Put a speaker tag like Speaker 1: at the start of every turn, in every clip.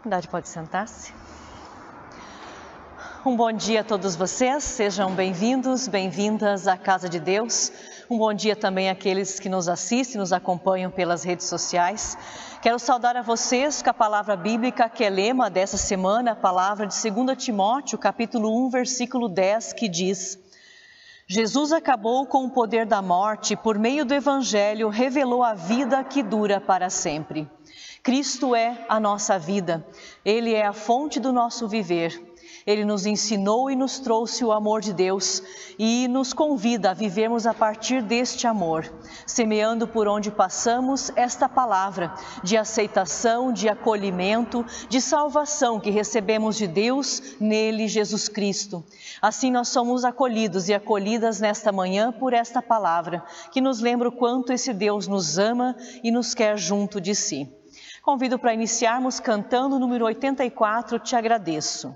Speaker 1: Verdade, pode sentar-se. Um bom dia a todos vocês, sejam bem-vindos, bem-vindas à Casa de Deus. Um bom dia também àqueles que nos assistem, nos acompanham pelas redes sociais. Quero saudar a vocês com a palavra bíblica que é lema dessa semana, a palavra de 2 Timóteo, capítulo 1, versículo 10, que diz: Jesus acabou com o poder da morte e por meio do Evangelho revelou a vida que dura para sempre. Cristo é a nossa vida, Ele é a fonte do nosso viver. Ele nos ensinou e nos trouxe o amor de Deus e nos convida a vivermos a partir deste amor, semeando por onde passamos esta palavra de aceitação, de acolhimento, de salvação que recebemos de Deus nele, Jesus Cristo. Assim nós somos acolhidos e acolhidas nesta manhã por esta palavra, que nos lembra o quanto esse Deus nos ama e nos quer junto de si. Convido para iniciarmos cantando o número 84, Te Agradeço.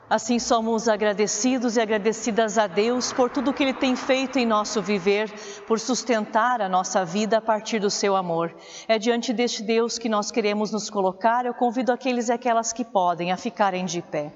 Speaker 1: Assim somos agradecidos e agradecidas a Deus por tudo que Ele tem feito em nosso viver, por sustentar a nossa vida a partir do seu amor. É diante deste Deus que nós queremos nos colocar. Eu convido aqueles e aquelas que podem a ficarem de pé.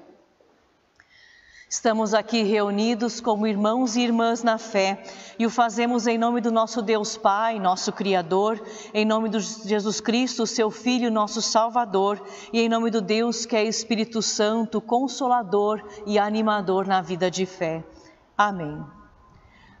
Speaker 1: Estamos aqui reunidos como irmãos e irmãs na fé e o fazemos em nome do nosso Deus Pai, nosso Criador, em nome de Jesus Cristo, seu Filho, nosso Salvador, e em nome do Deus que é Espírito Santo, Consolador e animador na vida de fé. Amém.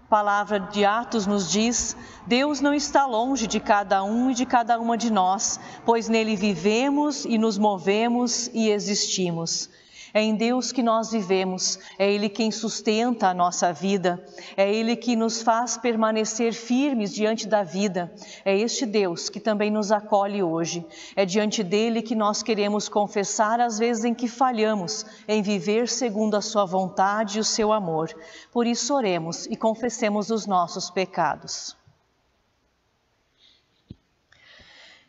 Speaker 1: Palavra de Atos nos diz: Deus não está longe de cada um e de cada uma de nós, pois nele vivemos e nos movemos e existimos. É em Deus que nós vivemos, é Ele quem sustenta a nossa vida, é Ele que nos faz permanecer firmes diante da vida. É este Deus que também nos acolhe hoje. É diante dele que nós queremos confessar as vezes em que falhamos em viver segundo a sua vontade e o seu amor. Por isso oremos e confessemos os nossos pecados.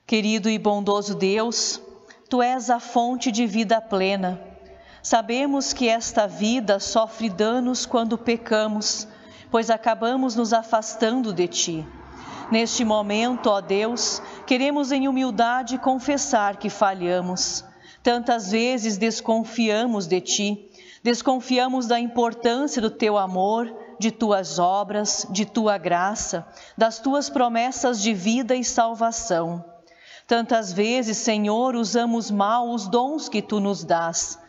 Speaker 1: Querido e bondoso Deus, Tu és a fonte de vida plena. Sabemos que esta vida sofre danos quando pecamos, pois acabamos nos afastando de Ti. Neste momento, ó Deus, queremos em humildade confessar que falhamos. Tantas vezes desconfiamos de Ti, desconfiamos da importância do Teu amor, de Tuas obras, de Tua graça, das Tuas promessas de vida e salvação. Tantas vezes, Senhor, usamos mal os dons que Tu nos dás.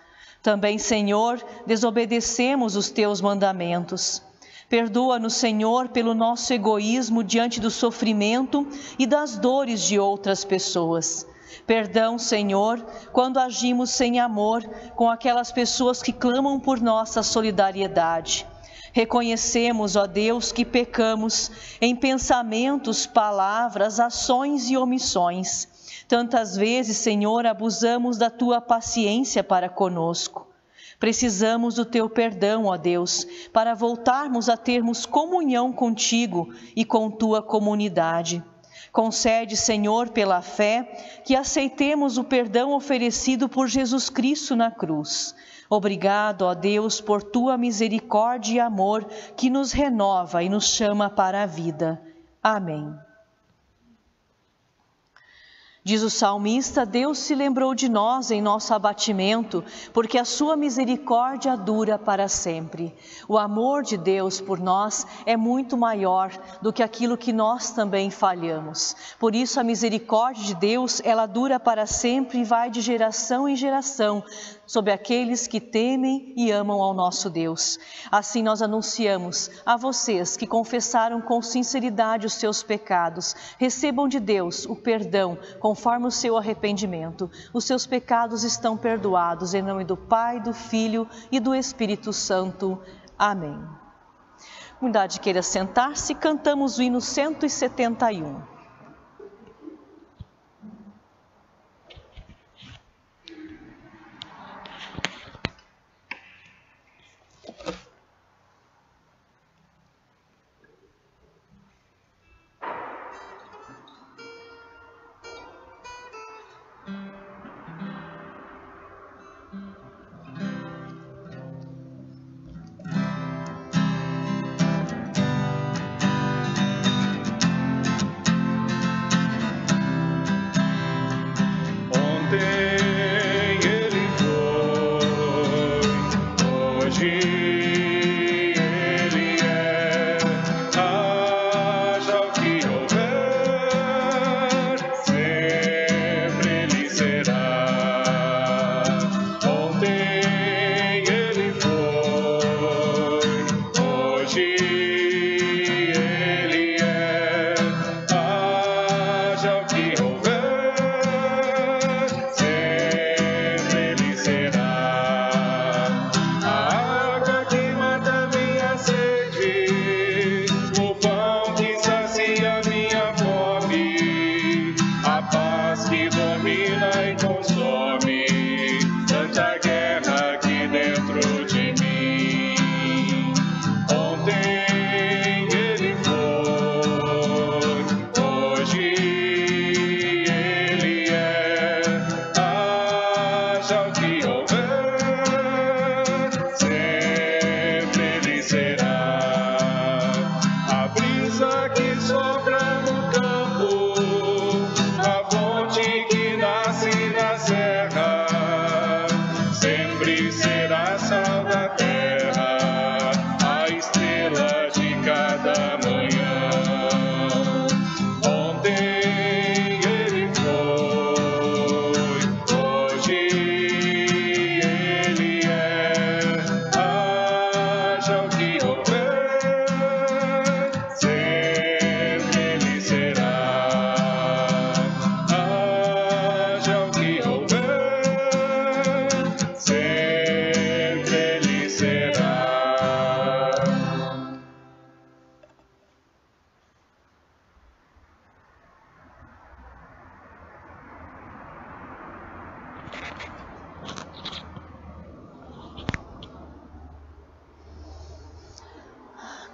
Speaker 1: Também, Senhor, desobedecemos os Teus mandamentos. Perdoa-nos, Senhor, pelo nosso egoísmo diante do sofrimento e das dores de outras pessoas. Perdão, Senhor, quando agimos sem amor com aquelas pessoas que clamam por nossa solidariedade. Reconhecemos, ó Deus, que pecamos em pensamentos, palavras, ações e omissões. Tantas vezes, Senhor, abusamos da Tua paciência para conosco. Precisamos do Teu perdão, ó Deus, para voltarmos a termos comunhão contigo e com Tua comunidade. Concede, Senhor, pela fé, que aceitemos o perdão oferecido por Jesus Cristo na cruz. Obrigado, ó Deus, por Tua misericórdia e amor que nos renova e nos chama para a vida. Amém. Diz o salmista, Deus se lembrou de nós em nosso abatimento, porque a sua misericórdia dura para sempre. O amor de Deus por nós é muito maior do que aquilo que nós também falhamos. Por isso a misericórdia de Deus, ela dura para sempre e vai de geração em geração, sobre aqueles que temem e amam ao nosso Deus. Assim nós anunciamos a vocês que confessaram com sinceridade os seus pecados, recebam de Deus o perdão conforme o seu arrependimento. Os seus pecados estão perdoados, em nome do Pai, do Filho e do Espírito Santo. Amém. A comunidade queira sentar-se, cantamos o hino 171.
Speaker 2: Ontem ele foi, hoje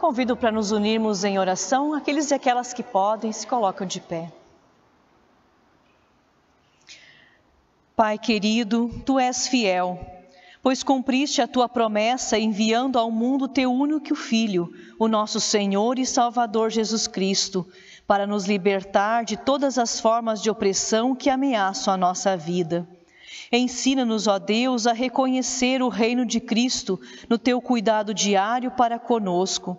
Speaker 1: convido para nos unirmos em oração. Aqueles e aquelas que podem, se colocam de pé. Pai querido, Tu és fiel, pois cumpriste a Tua promessa enviando ao mundo Teu único Filho, o nosso Senhor e Salvador Jesus Cristo, para nos libertar de todas as formas de opressão que ameaçam a nossa vida. Ensina-nos, ó Deus, a reconhecer o reino de Cristo no Teu cuidado diário para conosco.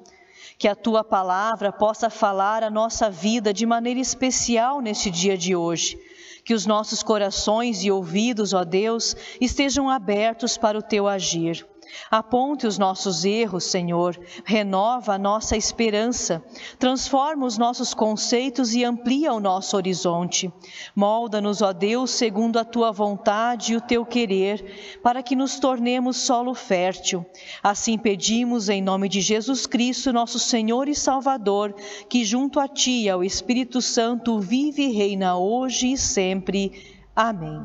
Speaker 1: Que a Tua palavra possa falar a nossa vida de maneira especial neste dia de hoje. Que os nossos corações e ouvidos, ó Deus, estejam abertos para o Teu agir. Aponte os nossos erros, Senhor, renova a nossa esperança, transforma os nossos conceitos e amplia o nosso horizonte. Molda-nos, ó Deus, segundo a Tua vontade e o Teu querer, para que nos tornemos solo fértil. Assim pedimos em nome de Jesus Cristo, nosso Senhor e Salvador, que junto a Ti e ao Espírito Santo vive e reina hoje e sempre. Amém.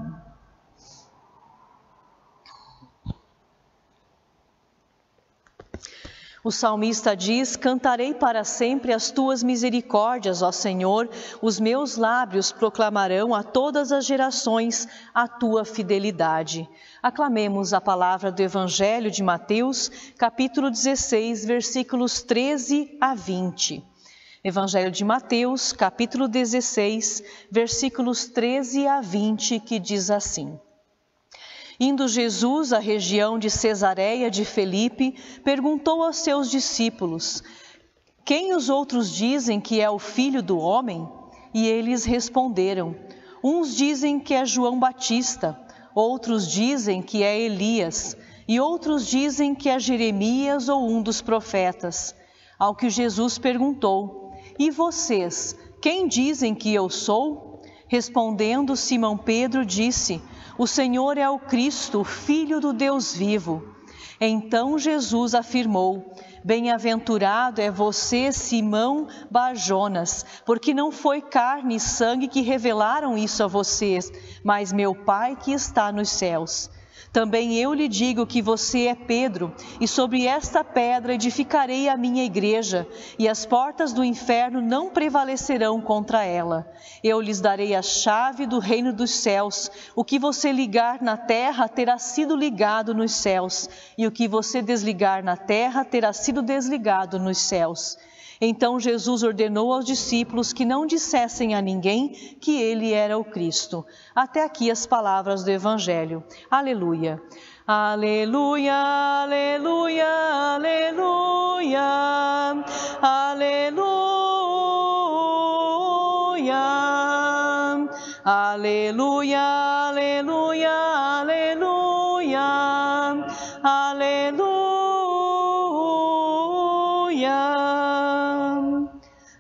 Speaker 1: O salmista diz: cantarei para sempre as Tuas misericórdias, ó Senhor, os meus lábios proclamarão a todas as gerações a Tua fidelidade. Aclamemos a palavra do Evangelho de Mateus, capítulo 16, versículos 13 a 20. Evangelho de Mateus, capítulo 16, versículos 13 a 20, que diz assim: Indo Jesus à região de Cesareia de Filipe, perguntou aos seus discípulos: Quem os outros dizem que é o Filho do Homem? E eles responderam: Uns dizem que é João Batista, outros dizem que é Elias, e outros dizem que é Jeremias ou um dos profetas. Ao que Jesus perguntou: E vocês, quem dizem que eu sou? Respondendo, Simão Pedro disse: O Senhor é o Cristo, o Filho do Deus vivo. Então Jesus afirmou: Bem-aventurado é você, Simão Bar-Jonas, porque não foi carne e sangue que revelaram isso a vocês, mas meu Pai que está nos céus. Também eu lhe digo que você é Pedro, e sobre esta pedra edificarei a minha igreja, e as portas do inferno não prevalecerão contra ela. Eu lhes darei a chave do reino dos céus. O que você ligar na terra terá sido ligado nos céus, e o que você desligar na terra terá sido desligado nos céus. Então Jesus ordenou aos discípulos que não dissessem a ninguém que ele era o Cristo. Até aqui as palavras do Evangelho. Aleluia. Aleluia, aleluia, aleluia, aleluia, aleluia, aleluia, aleluia, aleluia.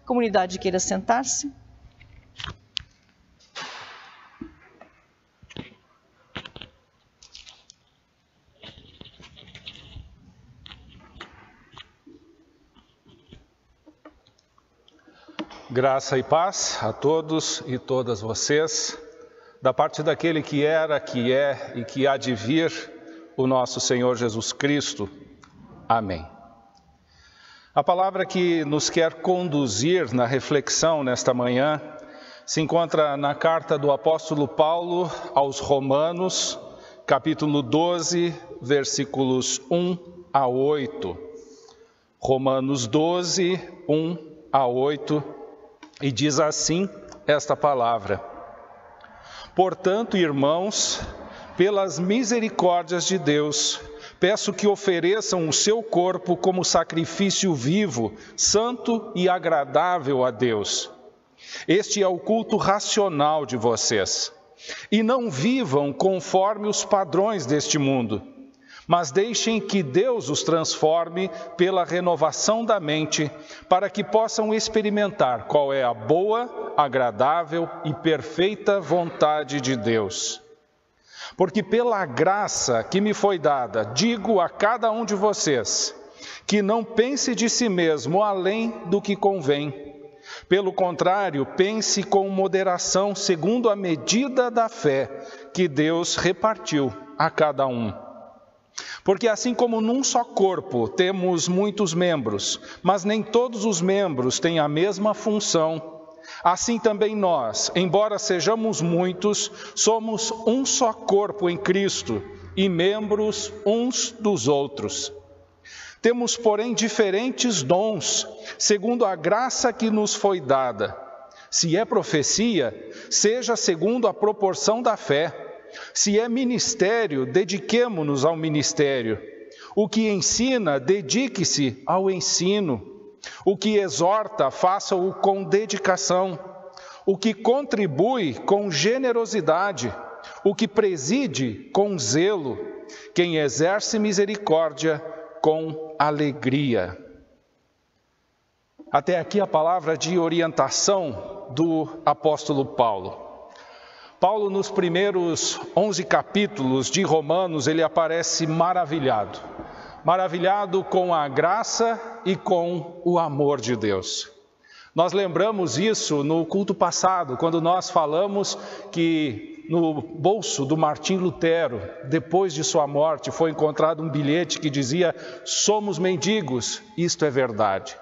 Speaker 1: Comunidade queira sentar-se.
Speaker 2: Graça e paz a todos e todas vocês, da parte daquele que era, que é e que há de vir, o nosso Senhor Jesus Cristo. Amém. A palavra que nos quer conduzir na reflexão nesta manhã se encontra na carta do apóstolo Paulo aos Romanos, capítulo 12, versículos 1 a 8. Romanos 12, 1 a 8, e diz assim esta palavra: Portanto, irmãos, pelas misericórdias de Deus, peço que ofereçam o seu corpo como sacrifício vivo, santo e agradável a Deus. Este é o culto racional de vocês. E não vivam conforme os padrões deste mundo, mas deixem que Deus os transforme pela renovação da mente, para que possam experimentar qual é a boa, agradável e perfeita vontade de Deus. Porque pela graça que me foi dada, digo a cada um de vocês, que não pense de si mesmo além do que convém. Pelo contrário, pense com moderação, segundo a medida da fé que Deus repartiu a cada um. Porque assim como num só corpo temos muitos membros, mas nem todos os membros têm a mesma função, assim também nós, embora sejamos muitos, somos um só corpo em Cristo e membros uns dos outros. Temos, porém, diferentes dons, segundo a graça que nos foi dada. Se é profecia, seja segundo a proporção da fé. Se é ministério, dediquemo-nos ao ministério. O que ensina, dedique-se ao ensino. O que exorta, faça-o com dedicação. O que contribui, com generosidade. O que preside, com zelo. Quem exerce misericórdia, com alegria. Até aqui a palavra de orientação do apóstolo Paulo. Paulo, nos primeiros 11 capítulos de Romanos, ele aparece maravilhado com a graça e com o amor de Deus. Nós lembramos isso no culto passado, quando nós falamos que no bolso do Martim Lutero, depois de sua morte, foi encontrado um bilhete que dizia: somos mendigos, isto é verdade.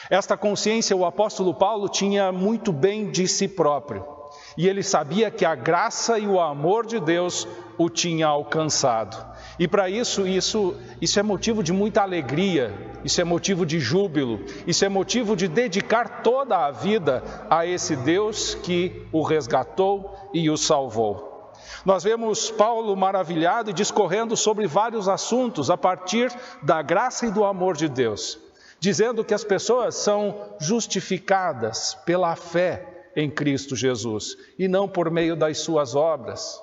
Speaker 2: Esta consciência o apóstolo Paulo tinha muito bem de si próprio. E ele sabia que a graça e o amor de Deus o tinha alcançado. E para isso é motivo de muita alegria, isso é motivo de júbilo, isso é motivo de dedicar toda a vida a esse Deus que o resgatou e o salvou. Nós vemos Paulo maravilhado e discorrendo sobre vários assuntos a partir da graça e do amor de Deus, dizendo que as pessoas são justificadas pela fé em Cristo Jesus, e não por meio das suas obras.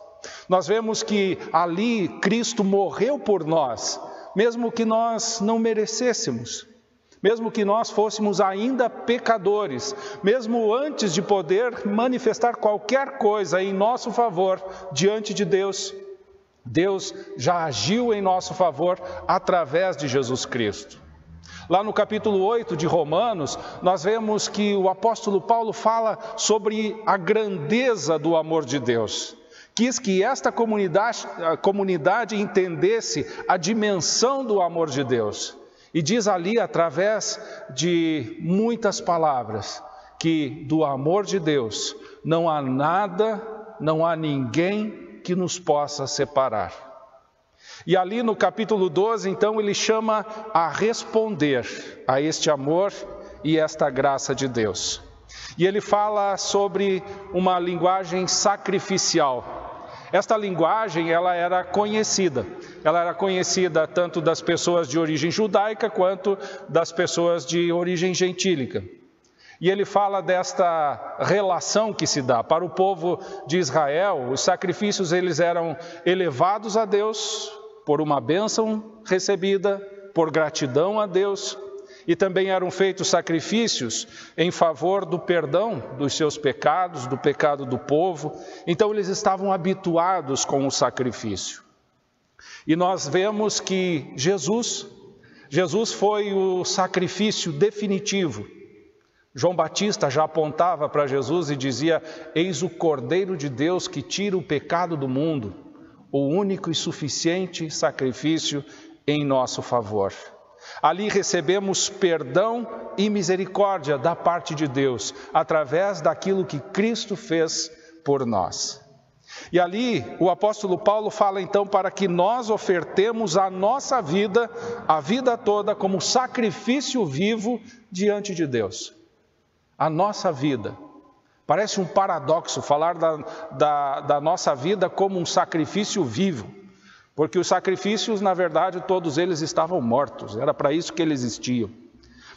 Speaker 2: Nós vemos que ali Cristo morreu por nós, mesmo que nós não merecêssemos, mesmo que nós fôssemos ainda pecadores, mesmo antes de poder manifestar qualquer coisa em nosso favor diante de Deus, Deus já agiu em nosso favor através de Jesus Cristo. Lá no capítulo 8 de Romanos, nós vemos que o apóstolo Paulo fala sobre a grandeza do amor de Deus. Quis que esta comunidade entendesse a dimensão do amor de Deus. E diz ali, através de muitas palavras, que do amor de Deus não há nada, não há ninguém que nos possa separar. E ali no capítulo 12, então, ele chama a responder a este amor e esta graça de Deus. E ele fala sobre uma linguagem sacrificial. Esta linguagem, ela era conhecida tanto das pessoas de origem judaica quanto das pessoas de origem gentílica. E ele fala desta relação que se dá. Para o povo de Israel, os sacrifícios eles eram elevados a Deus por uma bênção recebida, por gratidão a Deus, e também eram feitos sacrifícios em favor do perdão dos seus pecados, do pecado do povo. Então eles estavam habituados com o sacrifício. E nós vemos que Jesus foi o sacrifício definitivo. João Batista já apontava para Jesus e dizia: eis o Cordeiro de Deus que tira o pecado do mundo, o único e suficiente sacrifício em nosso favor. Ali recebemos perdão e misericórdia da parte de Deus, através daquilo que Cristo fez por nós. E ali o apóstolo Paulo fala então para que nós ofertemos a nossa vida, a vida toda, como sacrifício vivo diante de Deus. A nossa vida. Parece um paradoxo falar da nossa vida como um sacrifício vivo, porque os sacrifícios, na verdade, todos eles estavam mortos, era para isso que eles existiam.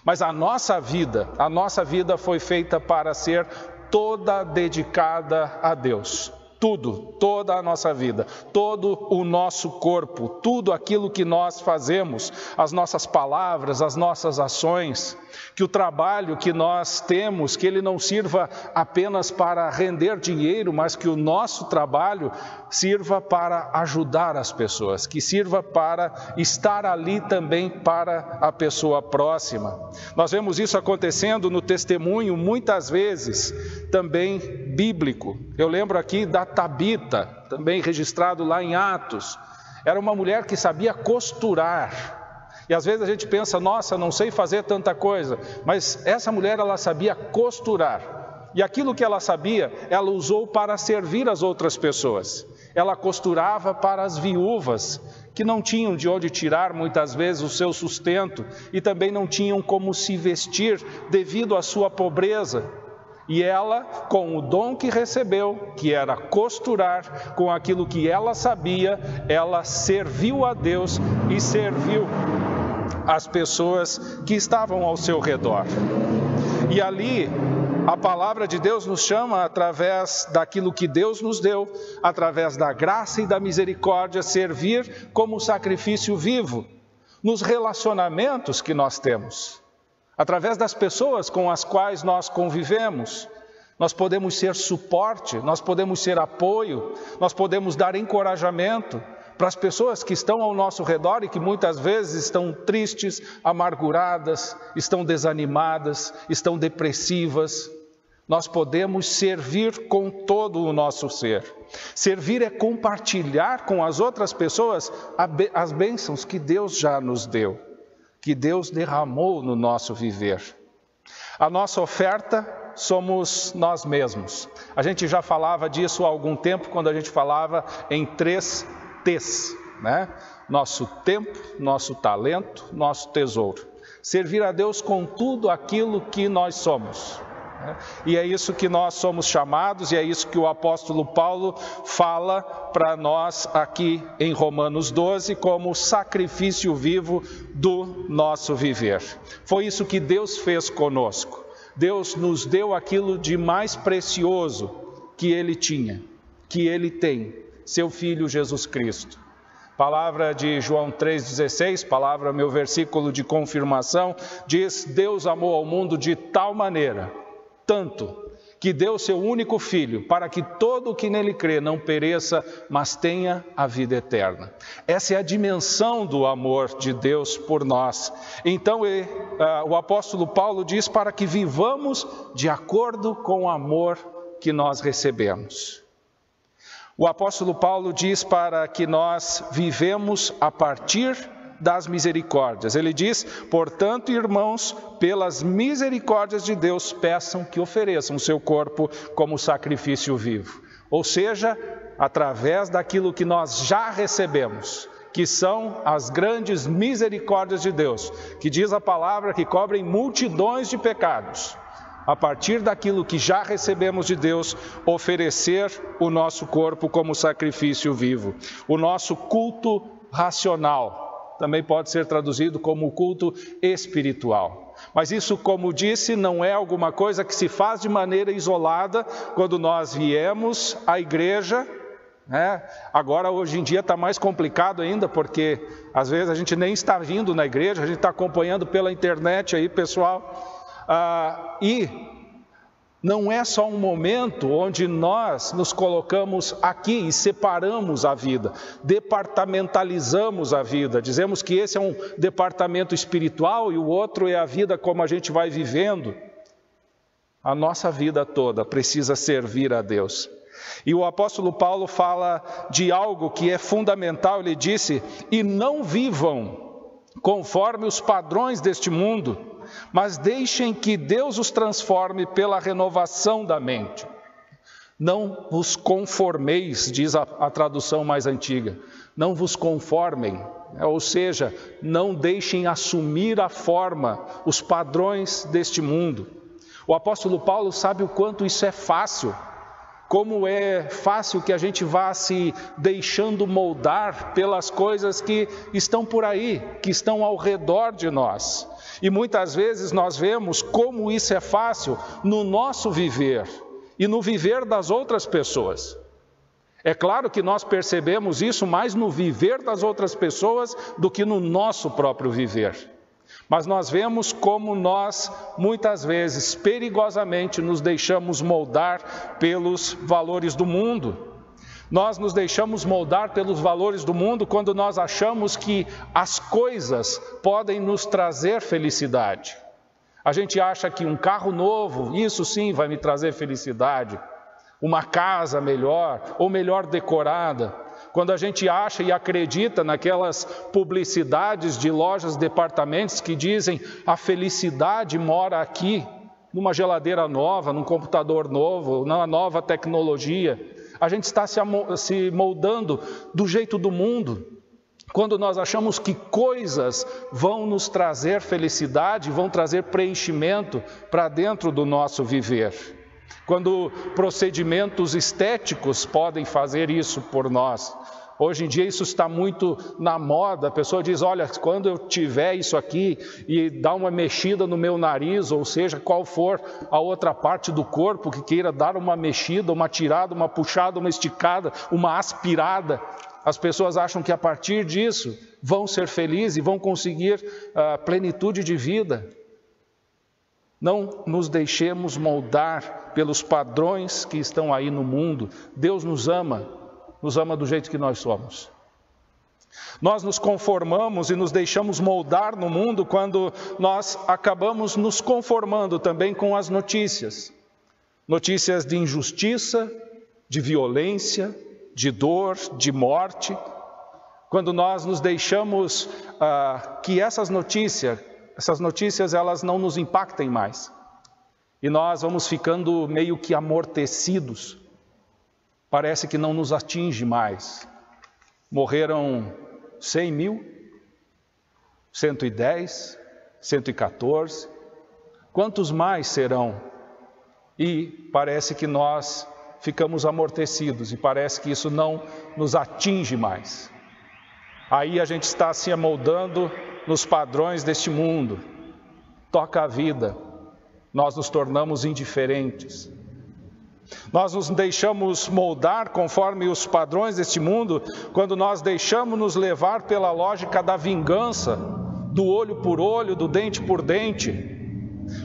Speaker 2: Mas a nossa vida foi feita para ser toda dedicada a Deus. Toda a nossa vida, todo o nosso corpo, tudo aquilo que nós fazemos, as nossas palavras, as nossas ações, que o trabalho que nós temos, que ele não sirva apenas para render dinheiro, mas que o nosso trabalho sirva para ajudar as pessoas, que sirva para estar ali também para a pessoa próxima. Nós vemos isso acontecendo no testemunho, muitas vezes, também bíblico. Eu lembro aqui da Tabita, também registrado lá em Atos. Era uma mulher que sabia costurar. E às vezes a gente pensa, nossa, não sei fazer tanta coisa. Mas essa mulher, ela sabia costurar. E aquilo que ela sabia, ela usou para servir as outras pessoas. Ela costurava para as viúvas, que não tinham de onde tirar muitas vezes o seu sustento e também não tinham como se vestir devido à sua pobreza. E ela, com o dom que recebeu, que era costurar, com aquilo que ela sabia, ela serviu a Deus e serviu as pessoas que estavam ao seu redor. E ali, a palavra de Deus nos chama, através daquilo que Deus nos deu, através da graça e da misericórdia, servir como sacrifício vivo, nos relacionamentos que nós temos. Através das pessoas com as quais nós convivemos, nós podemos ser suporte, nós podemos ser apoio, nós podemos dar encorajamento para as pessoas que estão ao nosso redor e que muitas vezes estão tristes, amarguradas, estão desanimadas, estão depressivas. Nós podemos servir com todo o nosso ser. Servir é compartilhar com as outras pessoas as bênçãos que Deus já nos deu, que Deus derramou no nosso viver. A nossa oferta somos nós mesmos. A gente já falava disso há algum tempo, quando a gente falava em 3 T's, né? Nosso tempo, nosso talento, nosso tesouro. Servir a Deus com tudo aquilo que nós somos. E é isso que nós somos chamados, e é isso que o apóstolo Paulo fala para nós aqui em Romanos 12, como sacrifício vivo do nosso viver. Foi isso que Deus fez conosco. Deus nos deu aquilo de mais precioso que Ele tinha, que Ele tem, seu Filho Jesus Cristo. Palavra de João 3,16, palavra, meu versículo de confirmação, diz: Deus amou ao mundo de tal maneira, tanto que deu seu único Filho, para que todo o que nele crê não pereça, mas tenha a vida eterna. Essa é a dimensão do amor de Deus por nós. Então o apóstolo Paulo diz para que vivamos de acordo com o amor que nós recebemos. O apóstolo Paulo diz para que nós vivemos a partir das misericórdias. Ele diz: portanto, irmãos, pelas misericórdias de Deus, peçam que ofereçam o seu corpo como sacrifício vivo. Ou seja, através daquilo que nós já recebemos, que são as grandes misericórdias de Deus, que diz a palavra que cobrem multidões de pecados. A partir daquilo que já recebemos de Deus, oferecer o nosso corpo como sacrifício vivo. O nosso culto racional também pode ser traduzido como culto espiritual. Mas isso, como disse, não é alguma coisa que se faz de maneira isolada quando nós viemos à igreja. Agora, hoje em dia, está mais complicado ainda, porque às vezes a gente nem está vindo na igreja, a gente está acompanhando pela internet aí, pessoal. E não é só um momento onde nós nos colocamos aqui e separamos a vida, departamentalizamos a vida, dizemos que esse é um departamento espiritual e o outro é a vida como a gente vai vivendo. A nossa vida toda precisa servir a Deus. E o apóstolo Paulo fala de algo que é fundamental, ele disse: e não vivam conforme os padrões deste mundo, mas deixem que Deus os transforme pela renovação da mente. Não vos conformeis, diz a tradução mais antiga. Não vos conformem, ou seja, não deixem assumir a forma, os padrões deste mundo. O apóstolo Paulo sabe o quanto isso é fácil. Como é fácil que a gente vá se deixando moldar pelas coisas que estão por aí, que estão ao redor de nós. E muitas vezes nós vemos como isso é fácil no nosso viver e no viver das outras pessoas. É claro que nós percebemos isso mais no viver das outras pessoas do que no nosso próprio viver. Mas nós vemos como nós, muitas vezes, perigosamente nos deixamos moldar pelos valores do mundo. Nós nos deixamos moldar pelos valores do mundo quando nós achamos que as coisas podem nos trazer felicidade. A gente acha que um carro novo, isso sim vai me trazer felicidade. Uma casa melhor ou melhor decorada. Quando a gente acha e acredita naquelas publicidades de lojas, departamentos que dizem a felicidade mora aqui, numa geladeira nova, num computador novo, numa nova tecnologia, a gente está se moldando do jeito do mundo. Quando nós achamos que coisas vão nos trazer felicidade, vão trazer preenchimento para dentro do nosso viver. Quando procedimentos estéticos podem fazer isso por nós. Hoje em dia isso está muito na moda, a pessoa diz, olha, quando eu tiver isso aqui e dá uma mexida no meu nariz, ou seja, qual for a outra parte do corpo que queira dar uma mexida, uma tirada, uma puxada, uma esticada, uma aspirada, as pessoas acham que a partir disso vão ser felizes e vão conseguir a plenitude de vida. Não nos deixemos moldar pelos padrões que estão aí no mundo. Deus nos ama do jeito que nós somos. Nós nos conformamos e nos deixamos moldar no mundo quando nós acabamos nos conformando também com as notícias. Notícias de injustiça, de violência, de dor, de morte. Quando nós nos deixamos que essas notícias elas não nos impactem mais. E nós vamos ficando meio que amortecidos. Parece que não nos atinge mais. Morreram 100 mil, 110, 114. Quantos mais serão? E parece que nós ficamos amortecidos e parece que isso não nos atinge mais. Aí a gente está se amoldando nos padrões deste mundo. Toca a vida, nós nos tornamos indiferentes. Nós nos deixamos moldar conforme os padrões deste mundo quando nós deixamos nos levar pela lógica da vingança, do olho por olho, do dente por dente.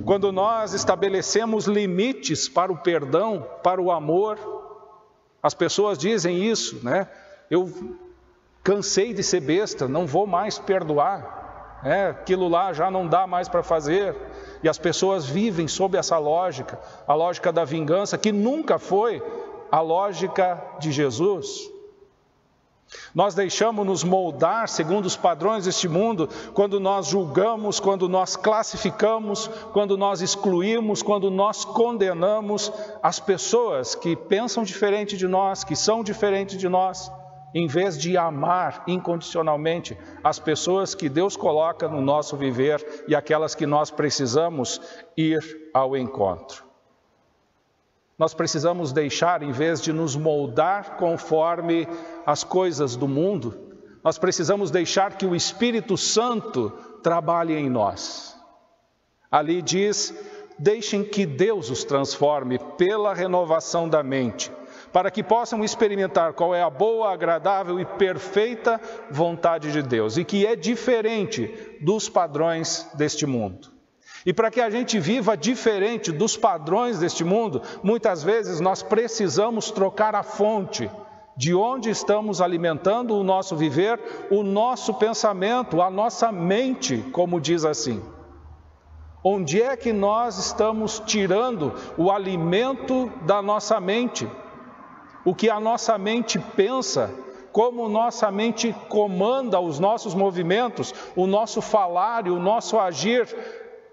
Speaker 2: Quando nós estabelecemos limites para o perdão, para o amor. As pessoas dizem isso, né? Eu cansei de ser besta, não vou mais perdoar. Aquilo lá já não dá mais para fazer. E as pessoas vivem sob essa lógica, a lógica da vingança, que nunca foi a lógica de Jesus. Nós deixamos nos moldar segundo os padrões deste mundo quando nós julgamos, quando nós classificamos, quando nós excluímos, quando nós condenamos as pessoas que pensam diferente de nós, que são diferentes de nós, em vez de amar incondicionalmente as pessoas que Deus coloca no nosso viver e aquelas que nós precisamos ir ao encontro. Nós precisamos deixar, em vez de nos moldar conforme as coisas do mundo, nós precisamos deixar que o Espírito Santo trabalhe em nós. Ali diz, deixem que Deus os transforme pela renovação da mente, para que possam experimentar qual é a boa, agradável e perfeita vontade de Deus, e que é diferente dos padrões deste mundo. E para que a gente viva diferente dos padrões deste mundo, muitas vezes nós precisamos trocar a fonte de onde estamos alimentando o nosso viver, o nosso pensamento, a nossa mente, como diz assim. Onde é que nós estamos tirando o alimento da nossa mente? O que a nossa mente pensa, como nossa mente comanda os nossos movimentos, o nosso falar e o nosso agir,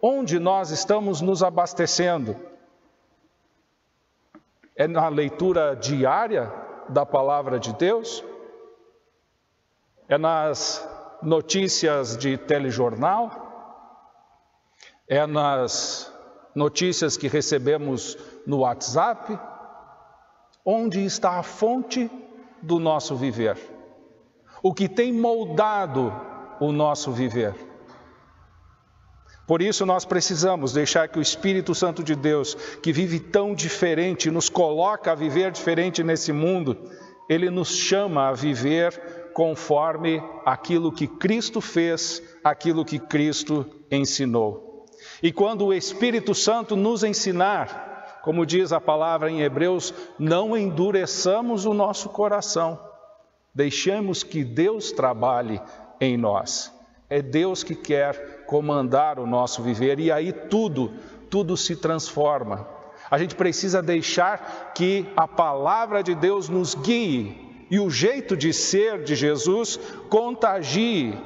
Speaker 2: onde nós estamos nos abastecendo? É na leitura diária da palavra de Deus? É nas notícias de telejornal? É nas notícias que recebemos no WhatsApp? Onde está a fonte do nosso viver? O que tem moldado o nosso viver? Por isso nós precisamos deixar que o Espírito Santo de Deus, que vive tão diferente, nos coloca a viver diferente nesse mundo, ele nos chama a viver conforme aquilo que Cristo fez, aquilo que Cristo ensinou. E quando o Espírito Santo nos ensinar, como diz a palavra em Hebreus, não endureçamos o nosso coração, deixemos que Deus trabalhe em nós. É Deus que quer comandar o nosso viver e aí tudo se transforma. A gente precisa deixar que a palavra de Deus nos guie e o jeito de ser de Jesus contagie.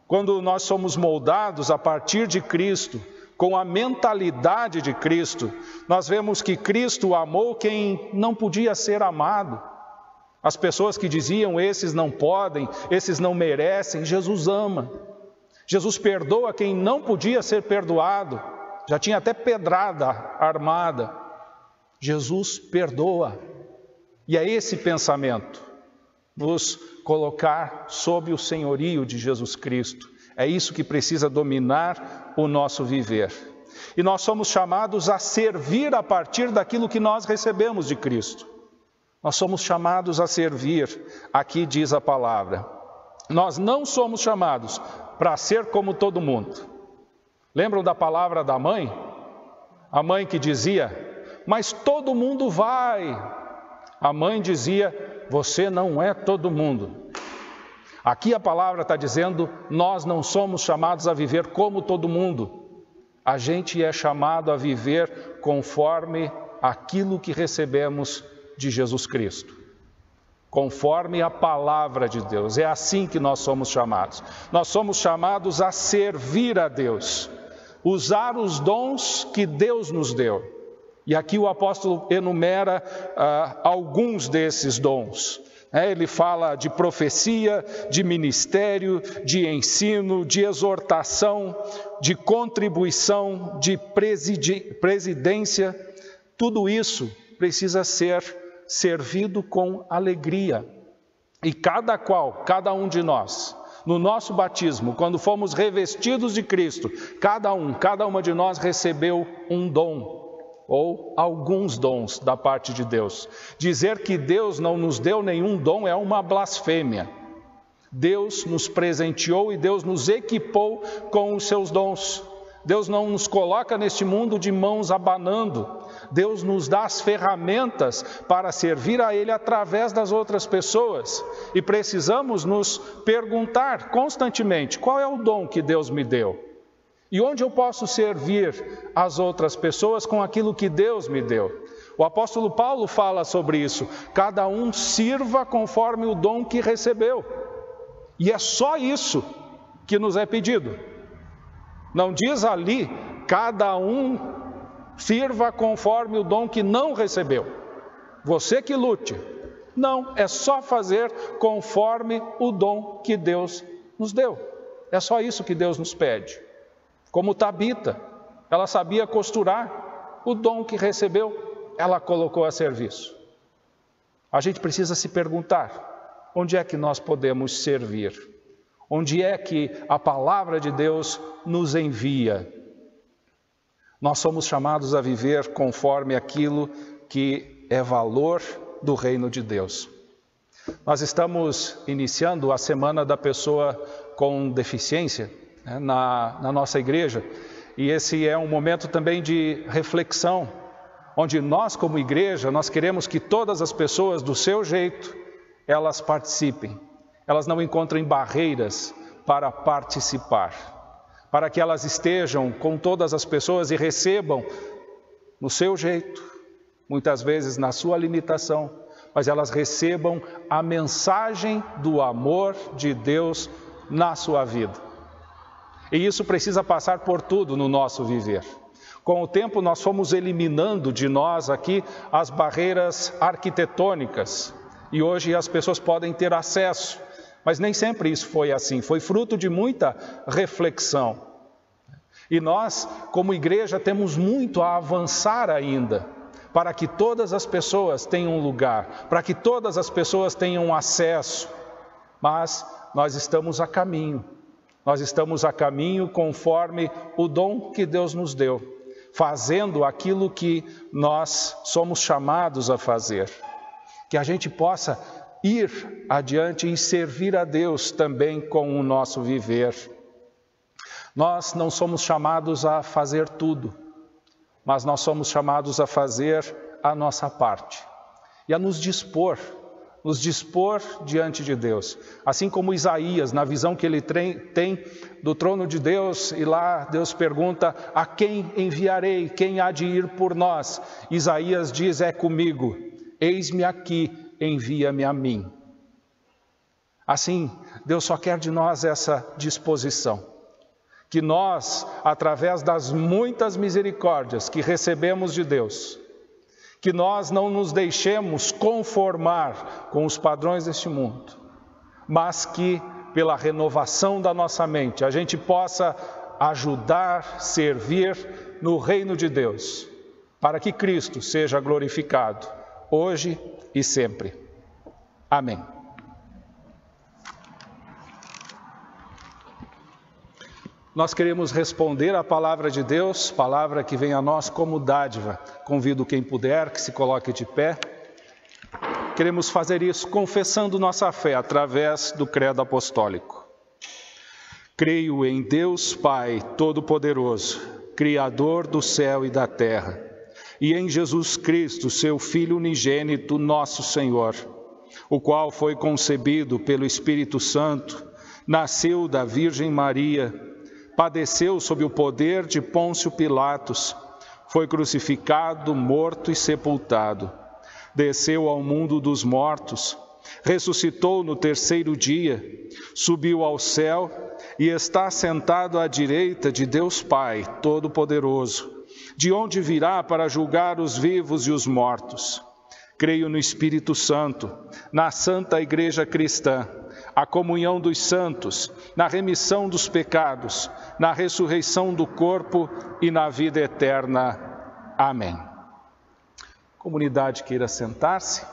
Speaker 2: Quando nós somos moldados a partir de Cristo, com a mentalidade de Cristo, nós vemos que Cristo amou quem não podia ser amado. As pessoas que diziam, esses não podem, esses não merecem, Jesus ama. Jesus perdoa quem não podia ser perdoado. Já tinha até pedrada armada. Jesus perdoa. E é esse pensamento, nos colocar sob o senhorio de Jesus Cristo. É isso que precisa dominar o nosso viver. E nós somos chamados a servir a partir daquilo que nós recebemos de Cristo. Nós somos chamados a servir, aqui diz a palavra. Nós não somos chamados para ser como todo mundo. Lembram da palavra da mãe? A mãe que dizia, mas todo mundo vai. A mãe dizia, você não é todo mundo. Aqui a palavra está dizendo, nós não somos chamados a viver como todo mundo. A gente é chamado a viver conforme aquilo que recebemos de Jesus Cristo. Conforme a palavra de Deus. É assim que nós somos chamados. Nós somos chamados a servir a Deus. Usar os dons que Deus nos deu. E aqui o apóstolo enumera alguns desses dons. Ele fala de profecia, de ministério, de ensino, de exortação, de contribuição, de presidência. Tudo isso precisa ser servido com alegria. E cada um de nós, no nosso batismo, quando fomos revestidos de Cristo, cada uma de nós recebeu um dom. Ou alguns dons da parte de Deus. Dizer que Deus não nos deu nenhum dom é uma blasfêmia. Deus nos presenteou e Deus nos equipou com os seus dons. Deus não nos coloca neste mundo de mãos abanando. Deus nos dá as ferramentas para servir a Ele através das outras pessoas. E precisamos nos perguntar constantemente, qual é o dom que Deus me deu? E onde eu posso servir as outras pessoas com aquilo que Deus me deu? O apóstolo Paulo fala sobre isso. Cada um sirva conforme o dom que recebeu. E é só isso que nos é pedido. Não diz ali, cada um sirva conforme o dom que não recebeu. Você que lute. Não, é só fazer conforme o dom que Deus nos deu. É só isso que Deus nos pede. Como Tabita, ela sabia costurar, o dom que recebeu, ela colocou a serviço. A gente precisa se perguntar, onde é que nós podemos servir? Onde é que a palavra de Deus nos envia? Nós somos chamados a viver conforme aquilo que é valor do reino de Deus. Nós estamos iniciando a Semana da Pessoa com Deficiência, na nossa igreja, e esse é um momento também de reflexão, onde nós como igreja, nós queremos que todas as pessoas do seu jeito, elas participem, elas não encontrem barreiras para participar, para que elas estejam com todas as pessoas e recebam no seu jeito, muitas vezes na sua limitação, mas elas recebam a mensagem do amor de Deus na sua vida. E isso precisa passar por tudo no nosso viver. Com o tempo nós fomos eliminando de nós aqui as barreiras arquitetônicas. E hoje as pessoas podem ter acesso. Mas nem sempre isso foi assim. Foi fruto de muita reflexão. E nós, como igreja, temos muito a avançar ainda. Para que todas as pessoas tenham um lugar. Para que todas as pessoas tenham acesso. Mas nós estamos a caminho. Nós estamos a caminho conforme o dom que Deus nos deu, fazendo aquilo que nós somos chamados a fazer. Que a gente possa ir adiante e servir a Deus também com o nosso viver. Nós não somos chamados a fazer tudo, mas nós somos chamados a fazer a nossa parte e a nos dispor diante de Deus. Assim como Isaías, na visão que ele tem do trono de Deus, e lá Deus pergunta, a quem enviarei? Quem há de ir por nós? Isaías diz, é comigo, eis-me aqui, envia-me a mim. Assim, Deus só quer de nós essa disposição. Que nós, através das muitas misericórdias que recebemos de Deus, que nós não nos deixemos conformar com os padrões deste mundo, mas que, pela renovação da nossa mente, a gente possa ajudar, servir no reino de Deus, para que Cristo seja glorificado, hoje e sempre. Amém. Nós queremos responder à palavra de Deus, palavra que vem a nós como dádiva. Convido quem puder que se coloque de pé. Queremos fazer isso confessando nossa fé através do credo apostólico. Creio em Deus Pai Todo-Poderoso, Criador do céu e da terra, e em Jesus Cristo, seu Filho unigênito, nosso Senhor, o qual foi concebido pelo Espírito Santo, nasceu da Virgem Maria, padeceu sob o poder de Pôncio Pilatos, foi crucificado, morto e sepultado. Desceu ao mundo dos mortos, ressuscitou no terceiro dia, subiu ao céu e está sentado à direita de Deus Pai Todo-Poderoso, de onde virá para julgar os vivos e os mortos. Creio no Espírito Santo, na Santa Igreja Cristã, a comunhão dos santos, na remissão dos pecados, na ressurreição do corpo e na vida eterna. Amém. Comunidade queira sentar-se.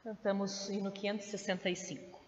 Speaker 1: Cantamos o hino 565.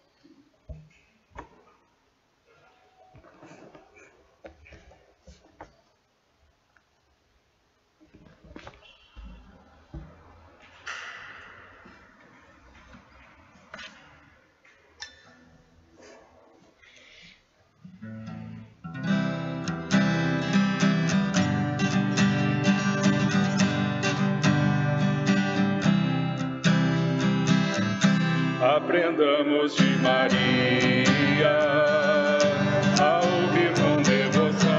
Speaker 2: Aprendamos de Maria a ouvir com devoção,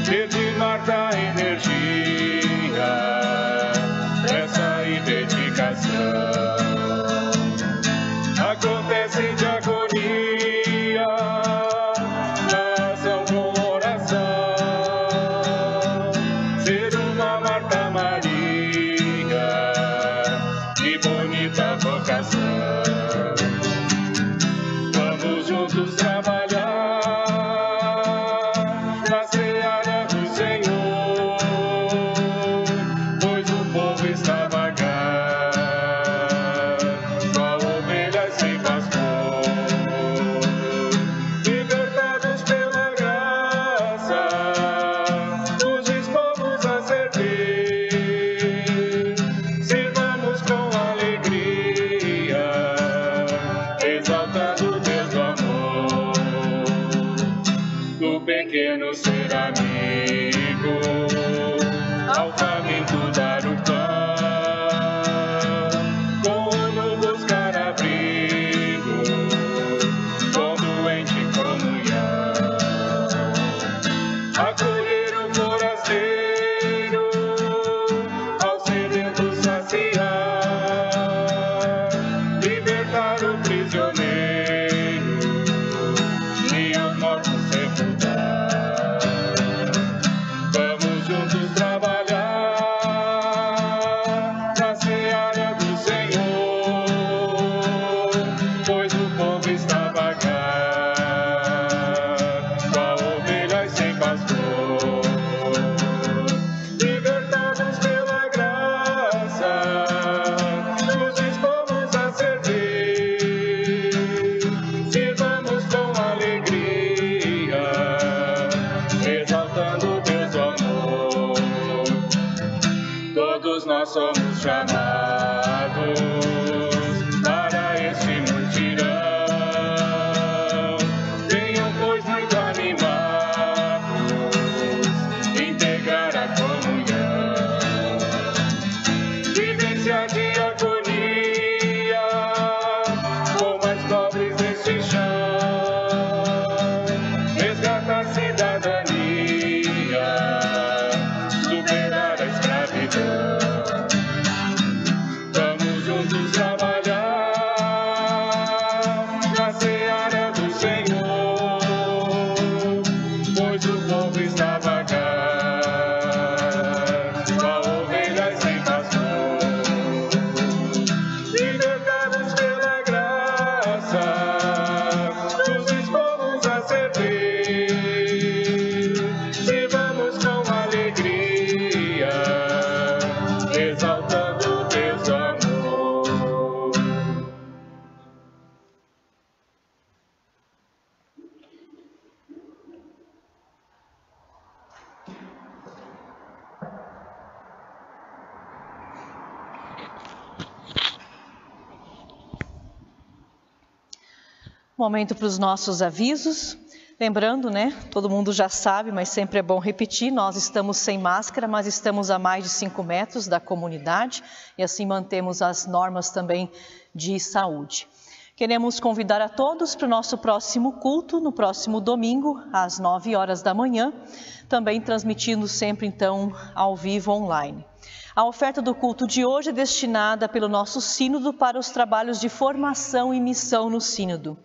Speaker 2: ter de Marta energia, pressa e dedicação. Acontece de agonia na ação com oração, ser uma Marta Maria. Bonita vocação. Vamos juntos trabalhar na seara do Senhor, pois o povo está vagar, só ovelhas sem pastor. Libertados pela graça, nos dispomos a servir. Sirvamos com exaltando Deus do amor, do pequeno ser amigo, ao faminto dar o pão, como buscar abrigo, com doente comunhão, acolher o forasteiro, ao sedento saciar, libertar o prisioneiro e os mortos sepultar. Vamos juntos trabalhar na seara do Senhor, pois o povo está vagar, só ovelhas sem pastor. Libertados pela graça, nos dispomos a servir. Sirvamos com alegria, exaltando Deus do amor. Todos nós somos chamados para esse
Speaker 1: Momento para os nossos avisos. Lembrando, todo mundo já sabe, mas sempre é bom repetir, nós estamos sem máscara, mas estamos a mais de 5 metros da comunidade e assim mantemos as normas também de saúde. Queremos convidar a todos para o nosso próximo culto, no próximo domingo, às 9 horas da manhã, também transmitindo sempre, então, ao vivo online. A oferta do culto de hoje é destinada pelo nosso sínodo para os trabalhos de formação e missão no sínodo.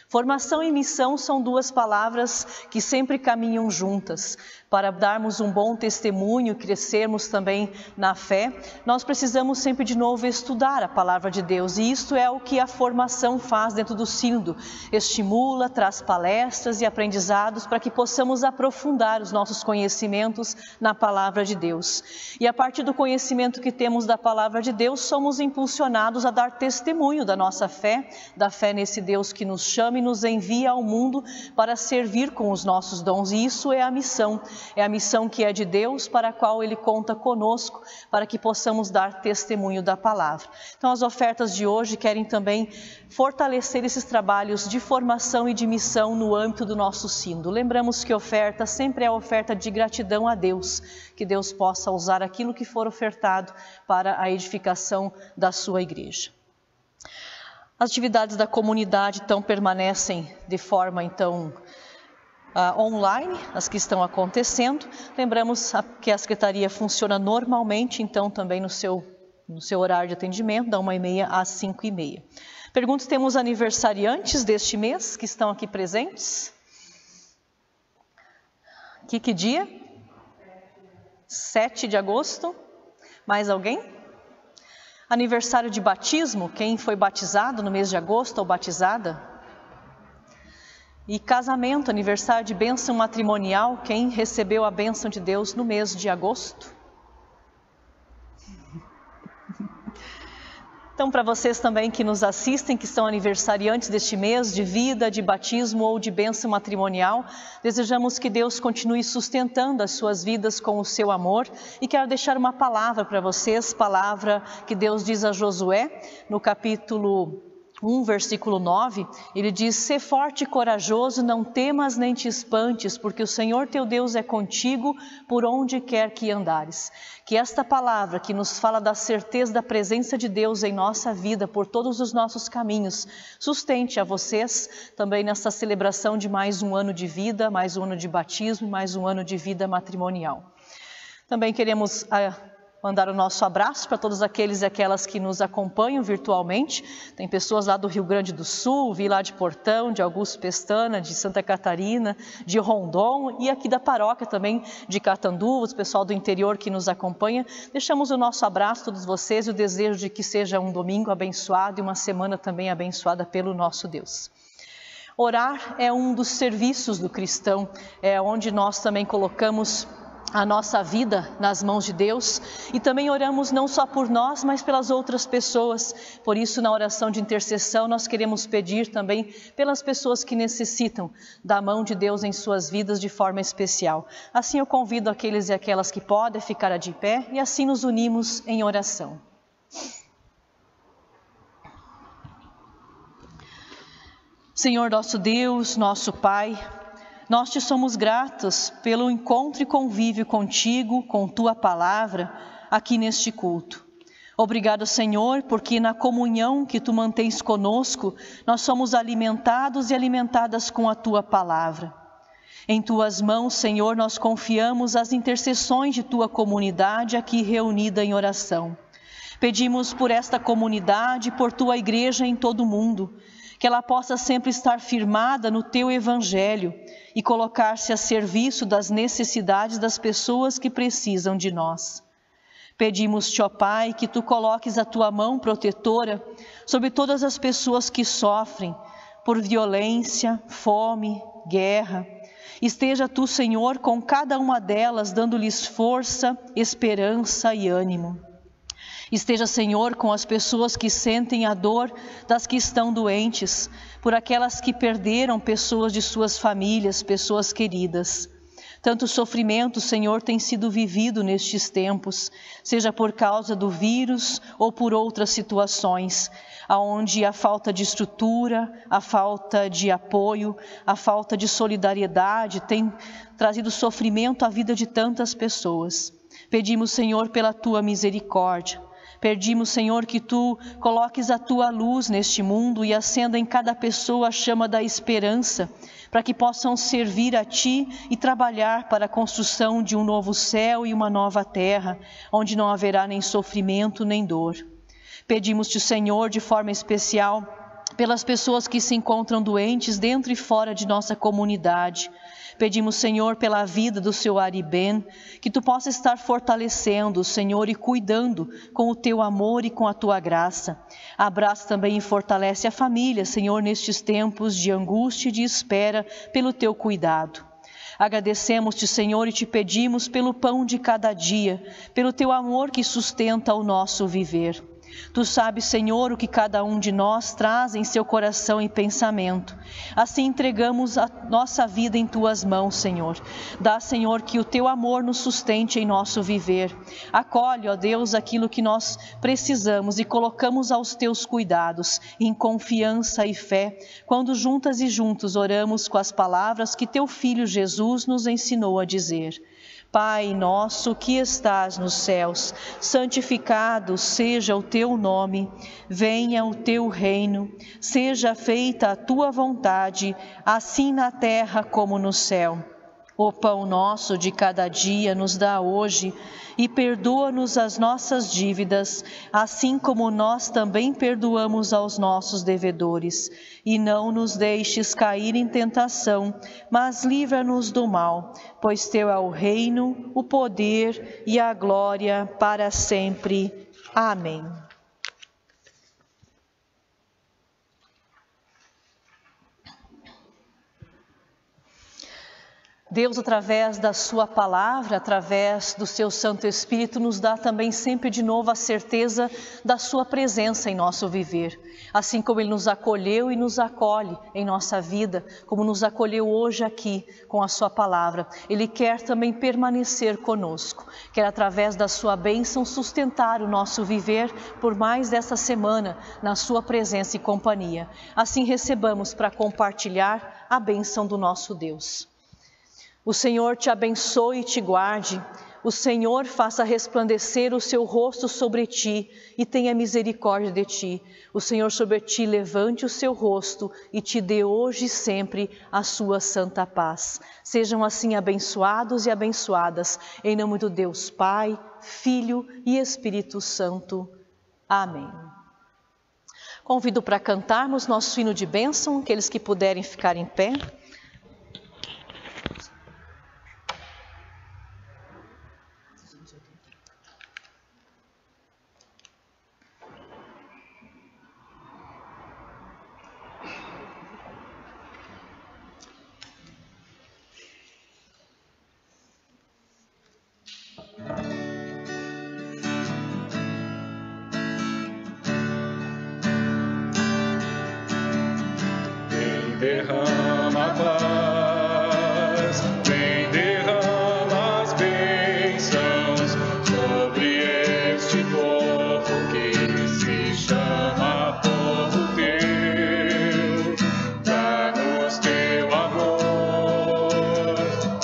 Speaker 1: Formação e missão são 2 palavras que sempre caminham juntas. Para darmos um bom testemunho, crescermos também na fé, nós precisamos sempre de novo estudar a palavra de Deus. E isto é o que a formação faz dentro do sínodo. Estimula, traz palestras e aprendizados para que possamos aprofundar os nossos conhecimentos na palavra de Deus. E a partir do conhecimento que temos da palavra de Deus, somos impulsionados a dar testemunho da nossa fé, da fé nesse Deus que nos chama e nos envia ao mundo para servir com os nossos dons. E isso é a missão. É a missão que é de Deus, para a qual Ele conta conosco, para que possamos dar testemunho da palavra. Então, as ofertas de hoje querem também fortalecer esses trabalhos de formação e de missão no âmbito do nosso sínodo. Lembramos que oferta sempre é oferta de gratidão a Deus, que Deus possa usar aquilo que for ofertado para a edificação da sua igreja. As atividades da comunidade, então, permanecem de forma, online, as que estão acontecendo. Lembramos que a secretaria funciona normalmente, então também no seu horário de atendimento, da 1h30 às 5h30. Pergunto se temos aniversariantes deste mês que estão aqui presentes. Que dia? 7 de agosto. Mais alguém? Aniversário de batismo, quem foi batizado no mês de agosto ou batizada? E casamento, aniversário de bênção matrimonial, quem recebeu a bênção de Deus no mês de agosto? Então, para vocês também que nos assistem, que são aniversariantes deste mês de vida, de batismo ou de bênção matrimonial, desejamos que Deus continue sustentando as suas vidas com o seu amor e quero deixar uma palavra para vocês, palavra que Deus diz a Josué, no capítulo 1, versículo 9, ele diz: "Sê forte e corajoso, não temas nem te espantes, porque o Senhor teu Deus é contigo por onde quer que andares." Que esta palavra que nos fala da certeza da presença de Deus em nossa vida, por todos os nossos caminhos, sustente a vocês também nessa celebração de mais um ano de vida, mais um ano de batismo, mais um ano de vida matrimonial. Também queremos mandar o nosso abraço para todos aqueles e aquelas que nos acompanham virtualmente. Tem pessoas lá do Rio Grande do Sul, vi lá de Portão, de Augusto Pestana, de Santa Catarina, de Rondon e aqui da paróquia também de Catanduva, o pessoal do interior que nos acompanha. Deixamos o nosso abraço a todos vocês e o desejo de que seja um domingo abençoado e uma semana também abençoada pelo nosso Deus. Orar é um dos serviços do cristão, é onde nós também colocamos a nossa vida nas mãos de Deus e também oramos não só por nós, mas pelas outras pessoas. Por isso, na oração de intercessão, nós queremos pedir também pelas pessoas que necessitam da mão de Deus em suas vidas de forma especial. Assim, eu convido aqueles e aquelas que podem ficar de pé e assim nos unimos em oração. Senhor nosso Deus, nosso Pai, nós te somos gratos pelo encontro e convívio contigo, com tua palavra, aqui neste culto. Obrigado, Senhor, porque na comunhão que tu mantens conosco, nós somos alimentados e alimentadas com a tua palavra. Em tuas mãos, Senhor, nós confiamos as intercessões de tua comunidade aqui reunida em oração. Pedimos por esta comunidade, por tua igreja em todo o mundo, que ela possa sempre estar firmada no teu evangelho e colocar-se a serviço das necessidades das pessoas que precisam de nós. Pedimos-te, ó Pai, que tu coloques a tua mão protetora sobre todas as pessoas que sofrem por violência, fome, guerra. Esteja tu, Senhor, com cada uma delas, dando-lhes força, esperança e ânimo. Esteja, Senhor, com as pessoas que sentem a dor das que estão doentes, por aquelas que perderam pessoas de suas famílias, pessoas queridas. Tanto sofrimento, Senhor, tem sido vivido nestes tempos, seja por causa do vírus ou por outras situações, onde a falta de estrutura, a falta de apoio, a falta de solidariedade tem trazido sofrimento à vida de tantas pessoas. Pedimos, Senhor, pela tua misericórdia. Pedimos, Senhor, que tu coloques a tua luz neste mundo e acenda em cada pessoa a chama da esperança, para que possam servir a ti e trabalhar para a construção de um novo céu e uma nova terra, onde não haverá nem sofrimento nem dor. Pedimos-te, Senhor, de forma especial, pelas pessoas que se encontram doentes dentro e fora de nossa comunidade. Pedimos, Senhor, pela vida do seu Ariben, que tu possa estar fortalecendo, Senhor, e cuidando com o teu amor e com a tua graça. Abraça também e fortalece a família, Senhor, nestes tempos de angústia e de espera pelo teu cuidado. Agradecemos-te, Senhor, e te pedimos pelo pão de cada dia, pelo teu amor que sustenta o nosso viver. Tu sabes, Senhor, o que cada um de nós traz em seu coração e pensamento. Assim entregamos a nossa vida em tuas mãos, Senhor. Dá, Senhor, que o teu amor nos sustente em nosso viver. Acolhe, ó Deus, aquilo que nós precisamos e colocamos aos teus cuidados, em confiança e fé, quando juntas e juntos oramos com as palavras que teu Filho Jesus nos ensinou a dizer. Pai nosso que estás nos céus, santificado seja o teu nome, venha o teu reino, seja feita a tua vontade, assim na terra como no céu. O pão nosso de cada dia nos dá hoje e perdoa-nos as nossas dívidas, assim como nós também perdoamos aos nossos devedores. E não nos deixes cair em tentação, mas livra-nos do mal, pois teu é o reino, o poder e a glória para sempre. Amém. Deus, através da sua palavra, através do seu Santo Espírito, nos dá também sempre de novo a certeza da sua presença em nosso viver. Assim como Ele nos acolheu e nos acolhe em nossa vida, como nos acolheu hoje aqui com a sua palavra, Ele quer também permanecer conosco, quer através da sua bênção sustentar o nosso viver por mais dessa semana na sua presença e companhia. Assim recebamos para compartilhar a bênção do nosso Deus. O Senhor te abençoe e te guarde. O Senhor faça resplandecer o seu rosto sobre ti e tenha misericórdia de ti. O Senhor sobre ti levante o seu rosto e te dê hoje e sempre a sua santa paz. Sejam assim abençoados e abençoadas, em nome do Deus Pai, Filho e Espírito Santo. Amém. Convido para cantarmos nosso hino de bênção, aqueles que puderem ficar em pé.
Speaker 2: Derrama a paz, vem derrama as bênçãos sobre este povo que se chama povo teu. Dá-nos teu amor,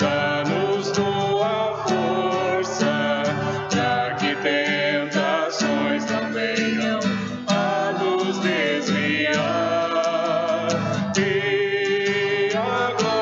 Speaker 2: dá-nos tua força, para que tentações não venham a nos desviar. E a glória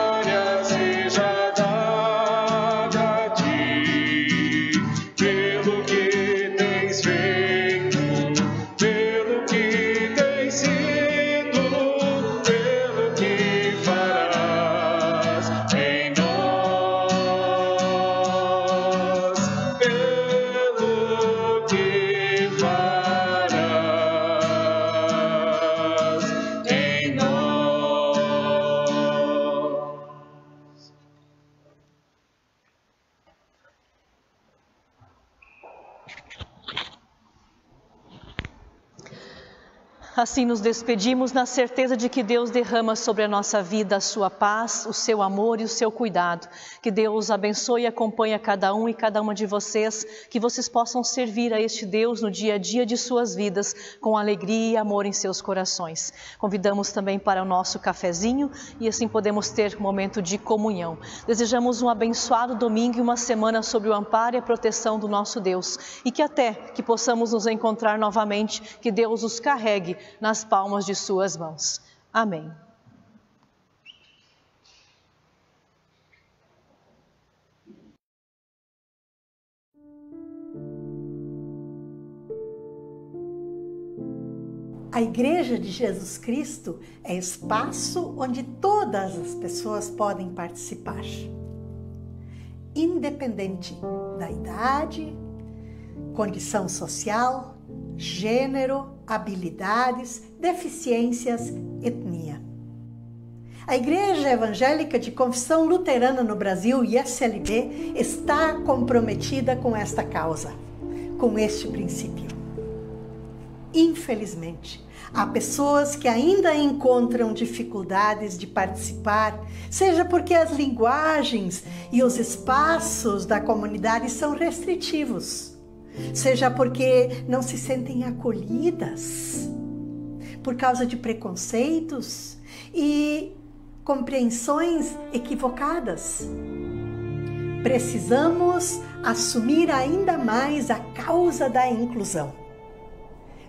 Speaker 1: Assim nos despedimos na certeza de que Deus derrama sobre a nossa vida a sua paz, o seu amor e o seu cuidado. Que Deus abençoe e acompanhe a cada um e cada uma de vocês, que vocês possam servir a este Deus no dia a dia de suas vidas, com alegria e amor em seus corações. Convidamos também para o nosso cafezinho e assim podemos ter um momento de comunhão. Desejamos um abençoado domingo e uma semana sob o amparo e a proteção do nosso Deus. E que até que possamos nos encontrar novamente, que Deus os carregue nas palmas de suas mãos. Amém.
Speaker 3: A Igreja de Jesus Cristo é espaço onde todas as pessoas podem participar, independente da idade, condição social, gênero, habilidades, deficiências, etnia. A Igreja Evangélica de Confissão Luterana no Brasil, ISLB, está comprometida com esta causa, com este princípio. Infelizmente, há pessoas que ainda encontram dificuldades de participar, seja porque as linguagens e os espaços da comunidade são restritivos, seja porque não se sentem acolhidas, por causa de preconceitos e compreensões equivocadas. Precisamos assumir ainda mais a causa da inclusão,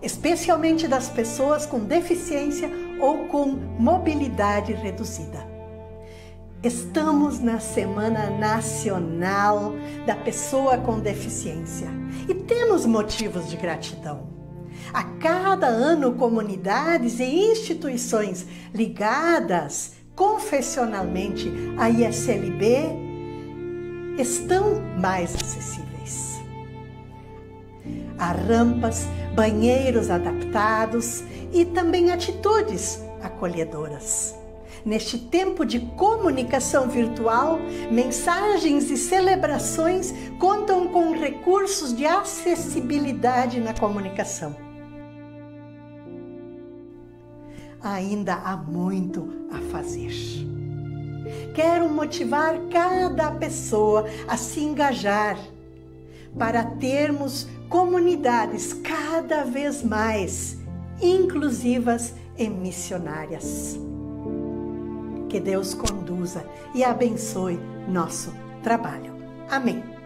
Speaker 3: especialmente das pessoas com deficiência ou com mobilidade reduzida. Estamos na Semana Nacional da Pessoa com Deficiência e temos motivos de gratidão. A cada ano, comunidades e instituições ligadas confessionalmente à ISLB estão mais acessíveis. Há rampas, banheiros adaptados e também atitudes acolhedoras. Neste tempo de comunicação virtual, mensagens e celebrações contam com recursos de acessibilidade na comunicação. Ainda há muito a fazer. Quero motivar cada pessoa a se engajar para termos comunidades cada vez mais inclusivas e missionárias. Que Deus conduza e abençoe nosso trabalho. Amém.